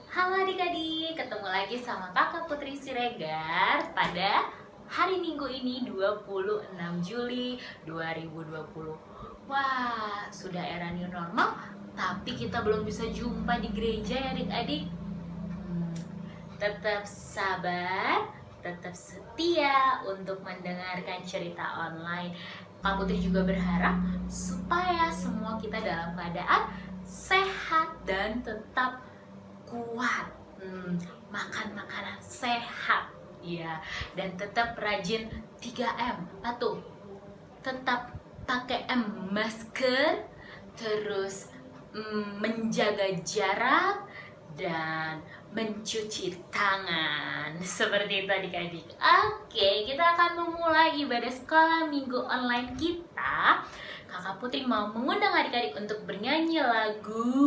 Halo adik-adik, ketemu lagi sama Kakak Putri Siregar pada hari Minggu ini 26 Juli 2020. Wah, sudah era new normal, tapi kita belum bisa jumpa di gereja ya adik-adik. Tetap sabar, tetap setia untuk mendengarkan cerita online. Kak Putri juga berharap supaya semua kita dalam keadaan sehat dan tetap kuat, makan makanan sehat ya, dan tetap rajin 3M. Tuh, tetap pakai masker, terus menjaga jarak dan mencuci tangan seperti itu adik-adik. Oke, kita akan memulai ibadah sekolah minggu online kita. Kakak Putri mau mengundang adik-adik untuk bernyanyi lagu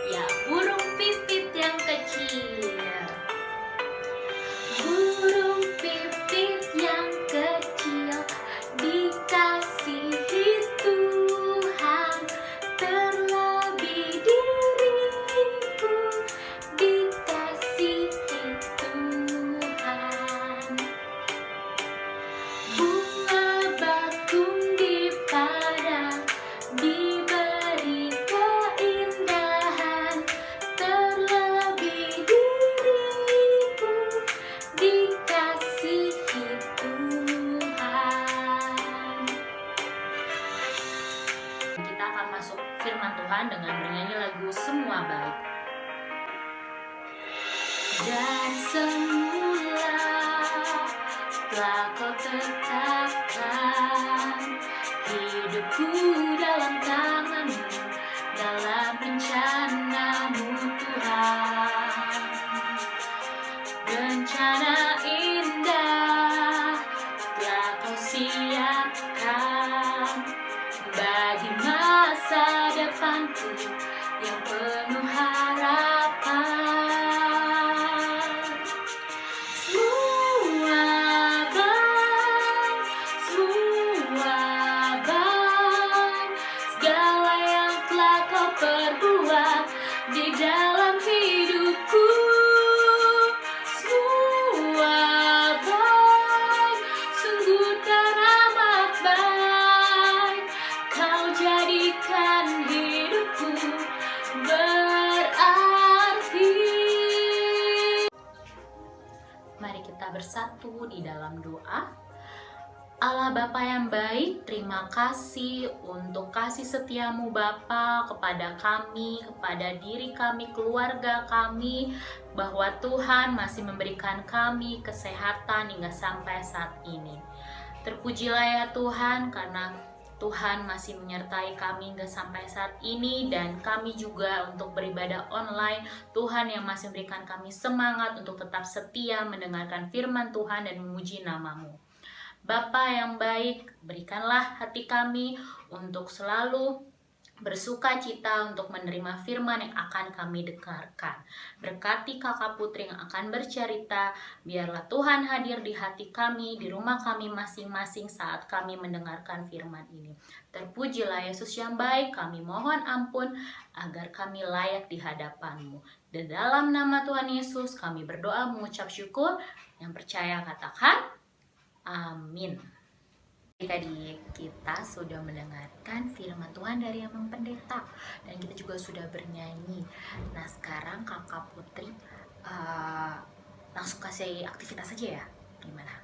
ya, burung pipit yang kecil. Burung pipit yang kecil dikasihi Tuhan, terlebih diriku dikasihi Tuhan. Bunga bakung di padang diberi keindahan, terlebih diriku dikasihi Tuhan. Kita akan masuk firman Tuhan dengan bernyanyi lagu Semua Baik. Dan semula telah kau tetapkan hidupku dalam tanganmu, dalam rencanamu Tuhan. Rencana indah telah kau siapkan bagi masa depanku yang penuh harapan. Semua baik, segala yang telah kau perbuat di dalam hidupku. Semua baik, sungguh teramat baik, kau jadikan hidupku berarti. Mari kita bersatu di dalam doa. Allah Bapa yang baik, terima kasih untuk kasih setiamu Bapa kepada kami, kepada diri kami, keluarga kami, bahwa Tuhan masih memberikan kami kesehatan hingga sampai saat ini. Terpujilah ya Tuhan, karena Tuhan masih menyertai kami hingga sampai saat ini, dan kami juga untuk beribadah online. Tuhan yang masih memberikan kami semangat untuk tetap setia mendengarkan firman Tuhan dan memuji nama-Mu. Bapa yang baik, berikanlah hati kami untuk selalu bersuka cita untuk menerima firman yang akan kami dengarkan. Berkati Kakak Putri yang akan bercerita, biarlah Tuhan hadir di hati kami, di rumah kami masing-masing saat kami mendengarkan firman ini. Terpujilah Yesus yang baik, kami mohon ampun agar kami layak di hadapan-Mu. Dan dalam nama Tuhan Yesus kami berdoa mengucap syukur, yang percaya katakan amin. Adik-adik, kita sudah mendengarkan firman Tuhan dari Amang Pendeta, dan kita juga sudah bernyanyi. Nah, sekarang Kakak Putri langsung kasih aktivitas aja ya. Gimana?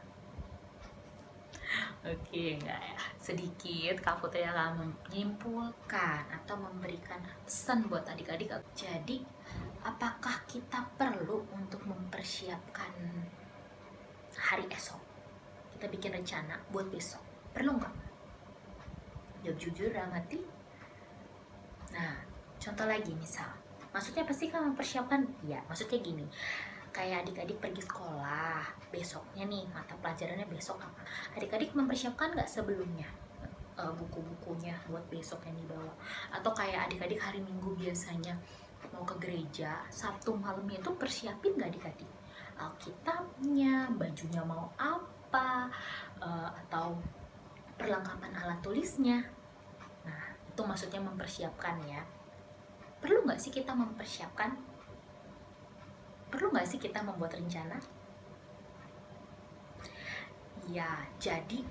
Oke, enggak ya. Sedikit Kak Putri akan menyimpulkan atau memberikan pesan buat adik-adik. Jadi, apakah kita perlu untuk mempersiapkan hari esok? Kita bikin rencana buat besok, perlu nggak? Jawab jujur dalam hati. Nah, contoh lagi misal, maksudnya pasti kan mempersiapkan, ya maksudnya gini, kayak adik-adik pergi sekolah, besoknya nih mata pelajarannya besok apa, adik-adik mempersiapkan nggak sebelumnya buku-bukunya buat besok yang dibawa? Atau kayak adik-adik hari Minggu biasanya mau ke gereja, Sabtu malamnya itu persiapin nggak adik-adik Alkitabnya, bajunya mau apa, atau atau perlengkapan alat tulisnya. Nah, itu maksudnya mempersiapkan ya. Perlu nggak sih kita mempersiapkan? Perlu nggak sih kita membuat rencana? Ya, jadi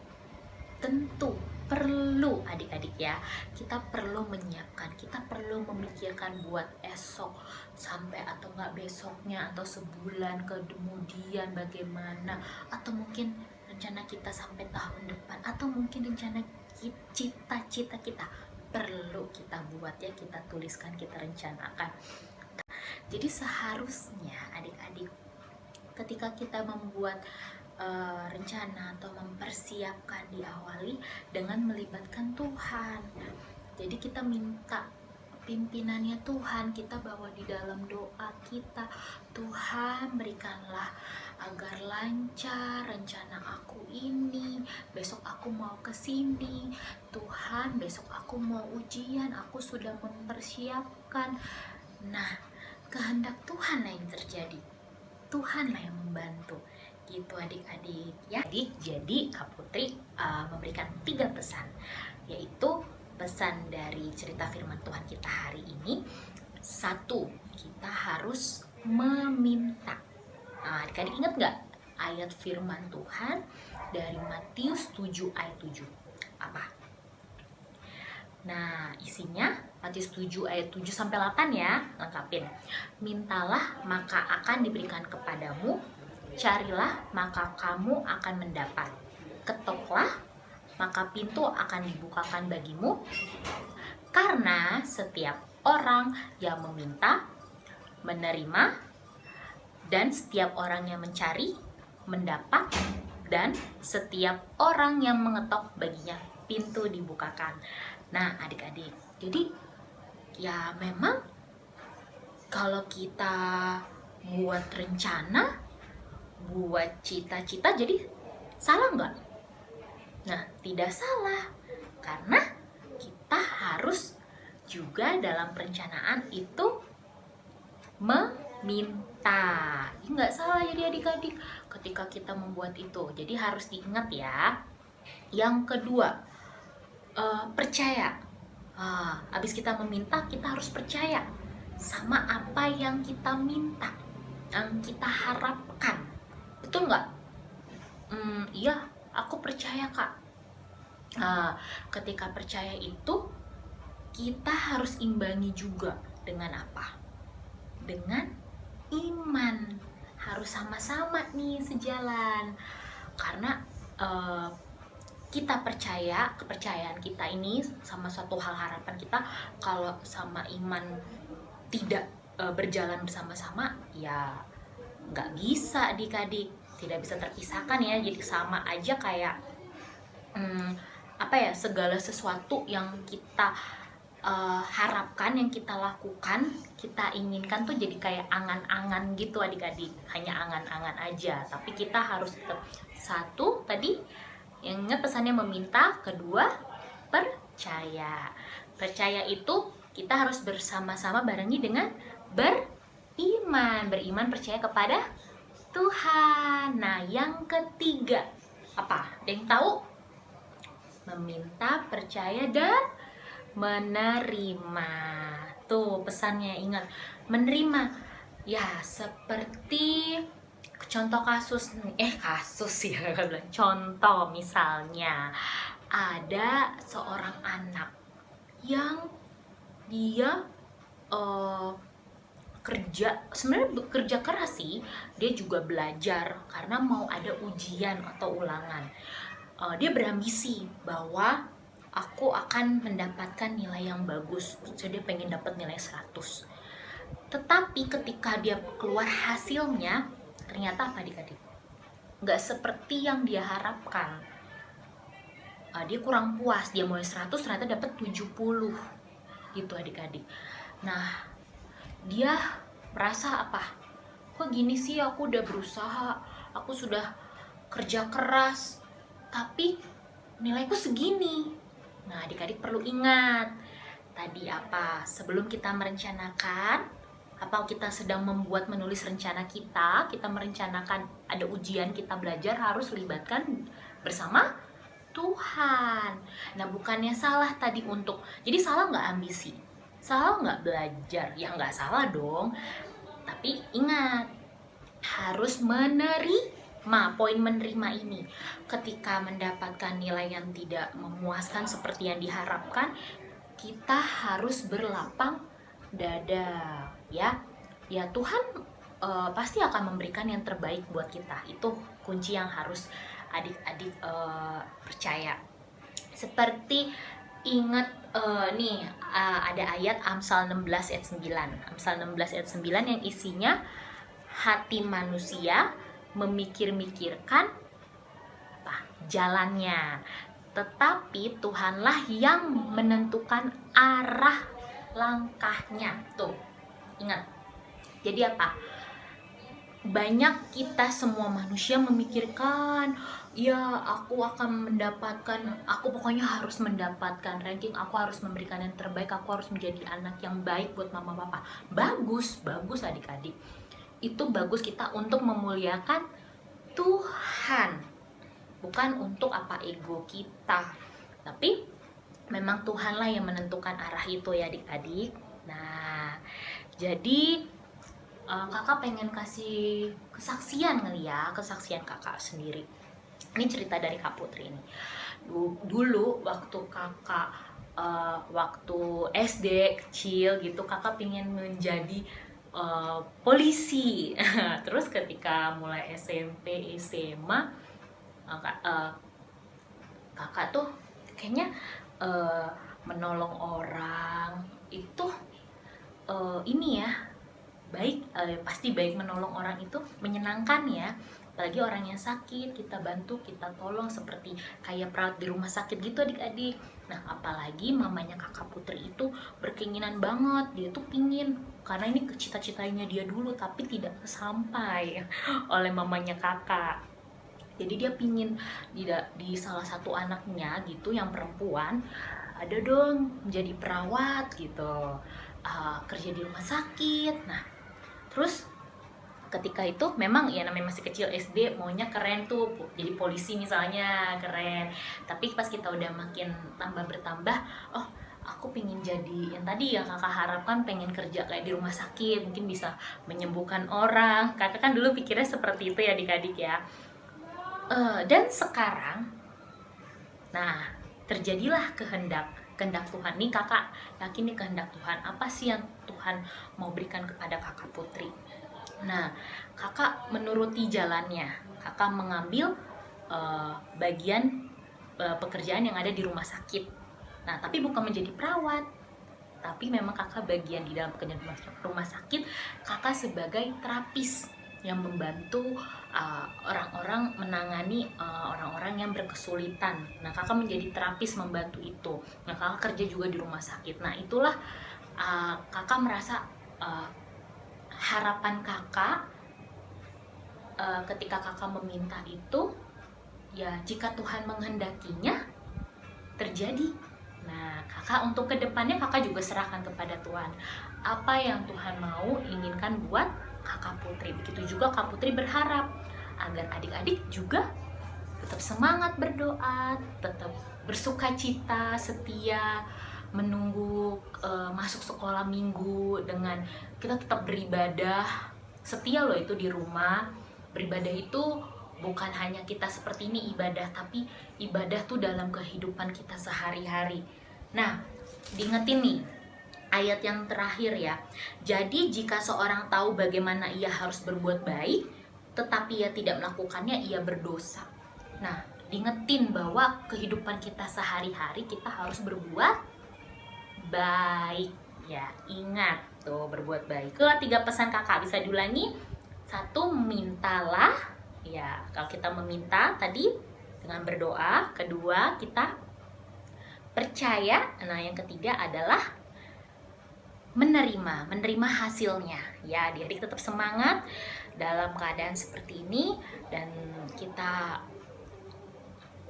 tentu perlu adik-adik ya. Kita perlu menyiapkan, kita perlu memikirkan buat esok sampai atau nggak besoknya atau sebulan kemudian bagaimana, atau mungkin rencana kita sampai tahun depan, atau mungkin rencana cita-cita kita perlu kita buat ya, kita tuliskan, kita rencanakan. Jadi seharusnya adik-adik ketika kita membuat rencana atau mempersiapkan, diawali dengan melibatkan Tuhan. Jadi kita minta pimpinannya Tuhan, kita bawa di dalam doa kita. Tuhan, berikanlah agar lancar rencana aku ini, besok aku mau kesini. Tuhan, besok aku mau ujian, aku sudah mempersiapkan. Nah, kehendak Tuhan lah yang terjadi, Tuhan lah yang membantu gitu adik-adik ya. Jadi Kak Putri memberikan 3 pesan, yaitu pesan dari cerita firman Tuhan kita hari ini. 1, kita harus meminta. Nah, adik-adik ingat nggak ayat firman Tuhan dari Matius 7 ayat 7? Apa? Nah, isinya Matius 7 ayat 7 sampai 8 ya, lengkapin. Mintalah maka akan diberikan kepadamu, carilah maka kamu akan mendapat, ketoklah maka pintu akan dibukakan bagimu. Karena setiap orang yang meminta menerima, dan setiap orang yang mencari mendapat, dan setiap orang yang mengetok baginya pintu dibukakan. Nah adik-adik, jadi ya memang kalau kita buat rencana, buat cita-cita, jadi salah nggak? Nah, tidak salah, karena kita harus juga dalam perencanaan itu meminta. Nggak salah jadi adik-adik ketika kita membuat itu, jadi harus diingat ya. Yang kedua, percaya. Habis kita meminta, kita harus percaya sama apa yang kita minta, yang kita harapkan. Betul nggak? Iya, aku percaya Kak. Ketika percaya itu, kita harus imbangi juga dengan apa? Dengan iman. Harus sama-sama nih sejalan. Karena kita percaya, kepercayaan kita ini sama suatu hal, harapan kita, kalau sama iman tidak berjalan bersama-sama, ya nggak bisa adik-adik, tidak bisa terpisahkan ya. Jadi sama aja kayak segala sesuatu yang kita harapkan, yang kita lakukan, kita inginkan tuh jadi kayak angan-angan gitu adik-adik, hanya angan-angan aja. Tapi kita harus tetap, 1 tadi yang ingat pesannya meminta, kedua percaya. Percaya itu kita harus bersama-sama barengi dengan beriman percaya kepada Tuhan. Nah, yang ketiga apa? Ada yang tahu? Meminta, percaya, dan menerima. Tuh pesannya, ingat, menerima. Ya, seperti contoh contoh misalnya ada seorang anak yang dia kerja keras sih, dia juga belajar karena mau ada ujian atau ulangan. Dia berambisi bahwa aku akan mendapatkan nilai yang bagus, jadi dia pengen dapat nilai 100. Tetapi ketika dia keluar hasilnya, ternyata apa adik-adik? Nggak seperti yang dia harapkan. Dia kurang puas, dia mulai 100 ternyata dapat 70 gitu adik-adik. Nah, dia merasa apa? Kok gini sih, aku udah berusaha, aku sudah kerja keras, tapi nilaiku segini. Nah, adik-adik perlu ingat tadi apa? Sebelum kita merencanakan, apa kita sedang menulis rencana kita merencanakan ada ujian, kita belajar, harus libatkan bersama Tuhan. Nah, bukannya salah tadi untuk, jadi salah nggak ambisi, salah nggak belajar, ya nggak salah dong. Tapi ingat, harus menerima, poin menerima ini. Ketika mendapatkan nilai yang tidak memuaskan seperti yang diharapkan, kita harus berlapang dada, ya. Ya Tuhan pasti akan memberikan yang terbaik buat kita. Itu kunci yang harus adik-adik percaya. Seperti ingat nih ada ayat Amsal 16 ayat 9. Amsal 16 ayat 9 yang isinya hati manusia memikir-mikirkan apa? Jalannya, tetapi Tuhanlah yang menentukan arah langkahnya. Tuh, ingat. Jadi apa? Banyak kita semua manusia memikirkan, ya aku akan mendapatkan, aku pokoknya harus mendapatkan ranking, aku harus memberikan yang terbaik, aku harus menjadi anak yang baik buat mama papa. Bagus, bagus adik-adik. Itu bagus kita untuk memuliakan Tuhan, bukan untuk apa ego kita. Tapi memang Tuhanlah yang menentukan arah itu ya adik-adik. Nah, jadi kakak pengen kasih kesaksian kali ya, kesaksian kakak sendiri. Ini cerita dari Kak Putri ini. Dulu waktu kakak waktu SD kecil gitu, kakak pengen menjadi polisi. Terus ketika mulai SMP, SMA, kakak tuh kayaknya menolong orang itu ini ya, baik, pasti baik, menolong orang itu menyenangkan ya, apalagi orang yang sakit kita bantu, kita tolong, seperti kayak perawat di rumah sakit gitu adik-adik. Nah, apalagi mamanya kakak Putri itu berkeinginan banget, dia tuh pingin, karena ini cita-citanya dia dulu tapi tidak sampai oleh mamanya kakak. Jadi dia pingin di salah satu anaknya gitu yang perempuan, ada dong menjadi perawat gitu, kerja di rumah sakit. Nah, terus ketika itu memang ya namanya masih kecil SD, maunya keren tuh jadi polisi misalnya, keren. Tapi pas kita udah makin bertambah, oh aku pengen jadi yang tadi yang kakak harapkan, pengen kerja kayak di rumah sakit, mungkin bisa menyembuhkan orang. Kakak kan dulu pikirnya seperti itu ya adik-adik ya. Dan sekarang, nah terjadilah kehendak Tuhan nih. Kakak yakin nih kehendak Tuhan, apa sih yang Tuhan mau berikan kepada kakak Putri. Nah, kakak menuruti jalannya, kakak mengambil bagian pekerjaan yang ada di rumah sakit. Nah, tapi bukan menjadi perawat, tapi memang kakak bagian di dalam pekerjaan rumah sakit. Kakak sebagai terapis yang membantu orang-orang, menangani orang-orang yang berkesulitan. Nah, kakak menjadi terapis membantu itu. Nah, kakak kerja juga di rumah sakit. Nah, itulah kakak merasa harapan kakak ketika kakak meminta itu, ya jika Tuhan menghendakinya terjadi. Nah, kakak untuk kedepannya kakak juga serahkan kepada Tuhan. Apa yang Tuhan mau inginkan buat kakak Putri. Begitu juga Kak Putri berharap agar adik-adik juga tetap semangat berdoa, tetap bersukacita, setia, menunggu masuk sekolah minggu, dengan kita tetap beribadah, setia loh itu di rumah. Beribadah itu bukan hanya kita seperti ini ibadah, tapi ibadah tuh dalam kehidupan kita sehari-hari. Nah, diingetin nih ayat yang terakhir ya. Jadi jika seorang tahu bagaimana ia harus berbuat baik, tetapi ia tidak melakukannya, ia berdosa. Nah, diingetin bahwa kehidupan kita sehari-hari kita harus berbuat baik ya. Ingat tuh, berbuat baik. Ke 3 pesan kakak bisa diulangi. 1, mintalah ya, kalau kita meminta tadi dengan berdoa. 2, kita percaya. Nah, yang ketiga adalah menerima hasilnya ya. Adik-adik tetap semangat dalam keadaan seperti ini, dan kita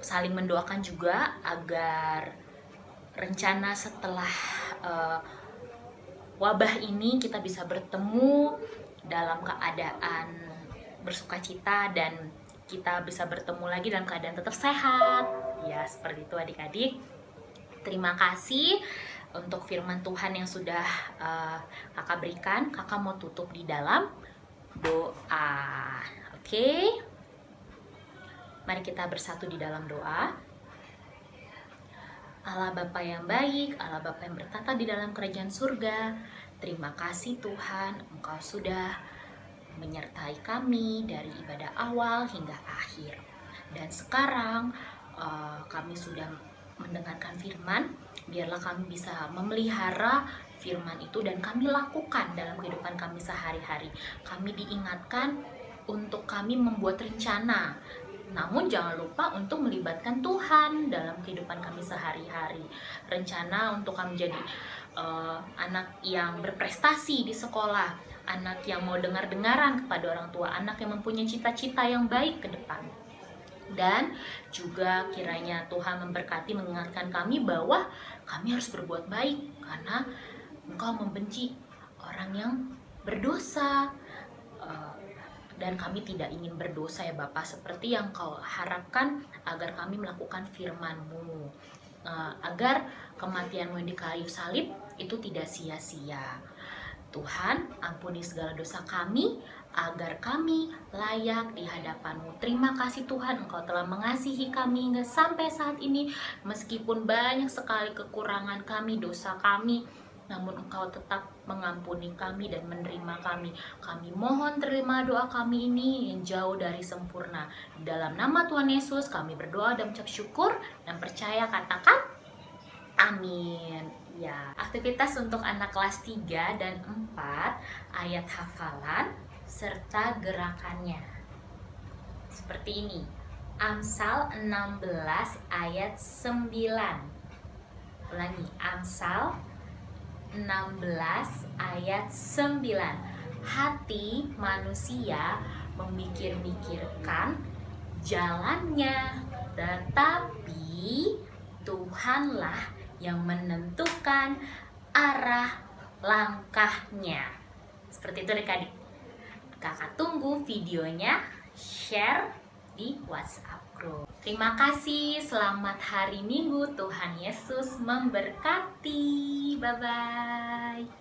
saling mendoakan juga agar rencana setelah wabah ini kita bisa bertemu dalam keadaan bersukacita, dan kita bisa bertemu lagi dalam keadaan tetap sehat. Ya, seperti itu adik-adik. Terima kasih untuk firman Tuhan yang sudah kakak berikan. Kakak mau tutup di dalam doa. Oke? Mari kita bersatu di dalam doa. Allah Bapa yang baik, Allah Bapa yang bertata di dalam kerajaan surga, terima kasih Tuhan, Engkau sudah menyertai kami dari ibadah awal hingga akhir. Dan sekarang kami sudah mendengarkan firman, biarlah kami bisa memelihara firman itu dan kami lakukan dalam kehidupan kami sehari-hari. Kami diingatkan untuk kami membuat rencana, namun jangan lupa untuk melibatkan Tuhan dalam kehidupan kami sehari-hari. Rencana untuk kami jadi anak yang berprestasi di sekolah, anak yang mau dengar-dengaran kepada orang tua, anak yang mempunyai cita-cita yang baik ke depan. Dan juga kiranya Tuhan memberkati, mengingatkan kami bahwa kami harus berbuat baik karena Engkau membenci orang yang berdosa. Dan kami tidak ingin berdosa ya Bapa, seperti yang Kau harapkan agar kami melakukan firman-Mu, agar kematian-Mu di kayu salib itu tidak sia-sia. Tuhan, ampuni segala dosa kami, agar kami layak di hadapan-Mu. Terima kasih Tuhan, Engkau telah mengasihi kami hingga sampai saat ini. Meskipun banyak sekali kekurangan kami, dosa kami, namun Engkau tetap mengampuni kami dan menerima kami. Kami mohon terima doa kami ini yang jauh dari sempurna. Dalam nama Tuhan Yesus kami berdoa dan mengucap syukur dan percaya, katakan amin. Ya, aktivitas untuk anak kelas 3 dan 4, ayat hafalan serta gerakannya. Seperti ini. Amsal 16 ayat 9. Ulangi, Amsal 16 ayat 9. Hati manusia memikir-mikirkan jalannya, tetapi Tuhanlah yang menentukan arah langkahnya. Seperti itu adik-adik. Kakak tunggu videonya, share di WhatsApp group. Terima kasih, selamat hari Minggu, Tuhan Yesus memberkati. Bye-bye.